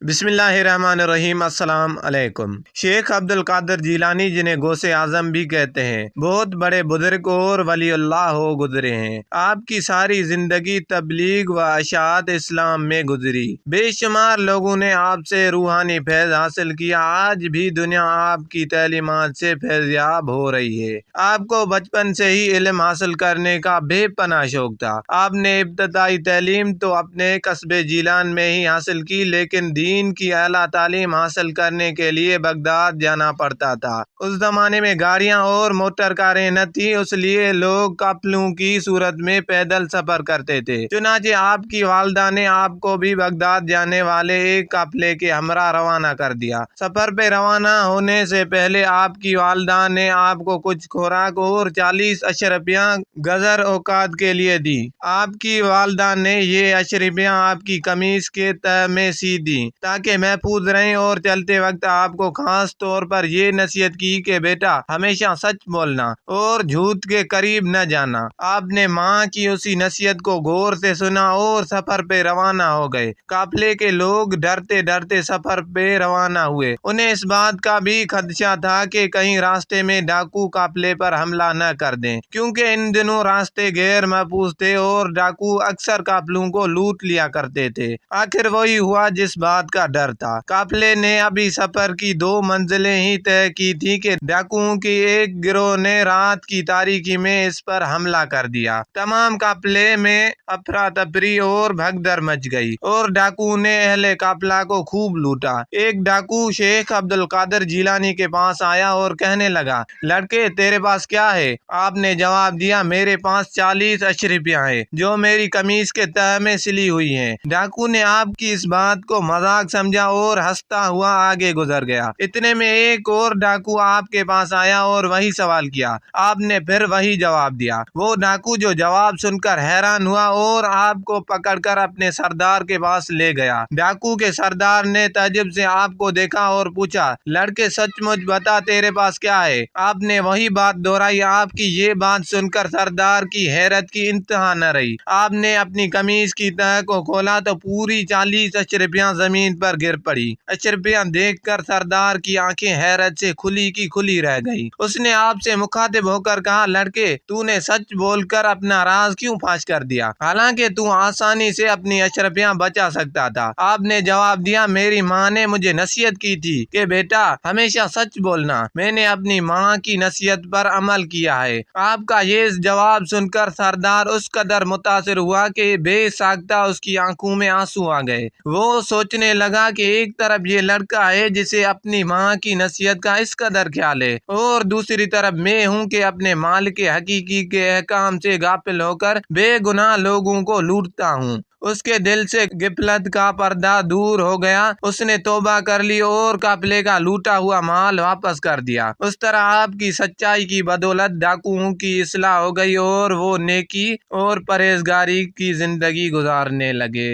बिस्मिल्लाहिर्रहमानिर्रहीम। अस्सलाम अलैकुम। शेख अब्दुल कादिर जीलानी, जिन्हें गौसे आजम भी कहते हैं, बहुत बड़े बुजुर्ग और वलीउल्लाह हो गुजरे हैं। आपकी सारी जिंदगी तबलीग व अशात इस्लाम में गुजरी। बेशुमार लोगों ने आपसे रूहानी फैज हासिल किया। आज भी दुनिया आपकी तालीमात से फैज़याब हो रही है। आपको बचपन से ही इल्म हासिल करने का बेपनाह शौक था। आपने इब्तदाई तालीम तो अपने कस्बे जीलान में ही हासिल की, लेकिन दीन की आला तालीम हासिल करने के लिए बगदाद जाना पड़ता था। उस जमाने में गाड़ियां और मोटर कारें न थी, इसलिए लोग काफिलों की सूरत में पैदल सफर करते थे। चुनाचे आपकी वालदा ने आपको भी बगदाद जाने वाले एक काफिले के हमरा रवाना कर दिया। सफर पे रवाना होने से पहले आपकी वालदा ने आपको कुछ खुराक और 40 अशरफियां गजर औकात के लिए दी। आपकी वालदा ने ये अशरफियां आपकी कमीज के तह में सी दी ताकि महफूज रहें, और चलते वक्त आपको खास तौर पर ये नसीहत की कि बेटा हमेशा सच बोलना और झूठ के करीब न जाना। आपने माँ की उसी नसीहत को गौर से सुना और सफर पे रवाना हो गए। काफिले के लोग डरते डरते सफर पे रवाना हुए। उन्हें इस बात का भी खदशा था कि कहीं रास्ते में डाकू काफिले पर हमला न कर दें, क्योंकि इन दिनों रास्ते गैर महफूज थे और डाकू अक्सर काफिलों को लूट लिया करते थे। आखिर वही हुआ जिस बात का डर था। काफिले ने अभी सफर की 2 मंजिलें ही तय की थी कि डाकुओं की एक गिरोह ने रात की तारीकी में इस पर हमला कर दिया। तमाम काफिले में अफरा तफरी और भगदड़ मच गई और डाकू ने अहले काफिला को खूब लूटा। एक डाकू शेख अब्दुल कादिर जीलानी के पास आया और कहने लगा, लड़के तेरे पास क्या है? आपने जवाब दिया, मेरे पास 40 अशरफियां हैं जो मेरी कमीज के तह में सिली हुई हैं। डाकू ने आपकी इस बात को मजाक समझा और हंसता हुआ आगे गुजर गया। इतने में एक और डाकू आपके पास आया और वही सवाल किया। आपने फिर वही जवाब दिया। वो डाकू जो जवाब सुनकर हैरान हुआ और आपको पकड़कर अपने सरदार के पास ले गया। डाकू के सरदार ने ताज्जुब से आपको देखा और पूछा, लड़के सचमुच बता तेरे पास क्या है? आपने वही बात दोहराई। आपकी ये बात सुनकर सरदार की हैरत की इंतहा न रही। आपने अपनी कमीज की तह को खोला तो पूरी 40 अशरफियां जमीन पर गिर पड़ी। अशरफियां देखकर सरदार की आंखें हैरत से खुली की खुली रह गई। उसने आपसे मुखातिब होकर कहा, लड़के तूने सच बोलकर अपना राज क्यों फाश कर दिया? हालांकि तू आसानी से अपनी अशरफियां बचा सकता था। आपने जवाब दिया, मेरी माँ ने मुझे नसीहत की थी कि बेटा हमेशा सच बोलना। मैंने अपनी माँ की नसीहत पर अमल किया है। आपका ये जवाब सुनकर सरदार उस कदर मुतासिर हुआ कि बेसाख्ता उसकी आंखों में आंसू आ गए। वो सोचने लगा कि एक तरफ ये लड़का है जिसे अपनी माँ की नसीहत का इस कदर ख्याल है, और दूसरी तरफ मैं हूँ कि अपने मालिक के हकीकी के अहकाम से गाफिल होकर बेगुनाह लोगों को लूटता हूँ। उसके दिल से गिफलत का पर्दा दूर हो गया। उसने तौबा कर ली और काफिले का लूटा हुआ माल वापस कर दिया। उस तरह आपकी सच्चाई की बदौलत डाकुओं की इस्लाह हो गई और वो नेकी और परहेजगारी की जिंदगी गुजारने लगे।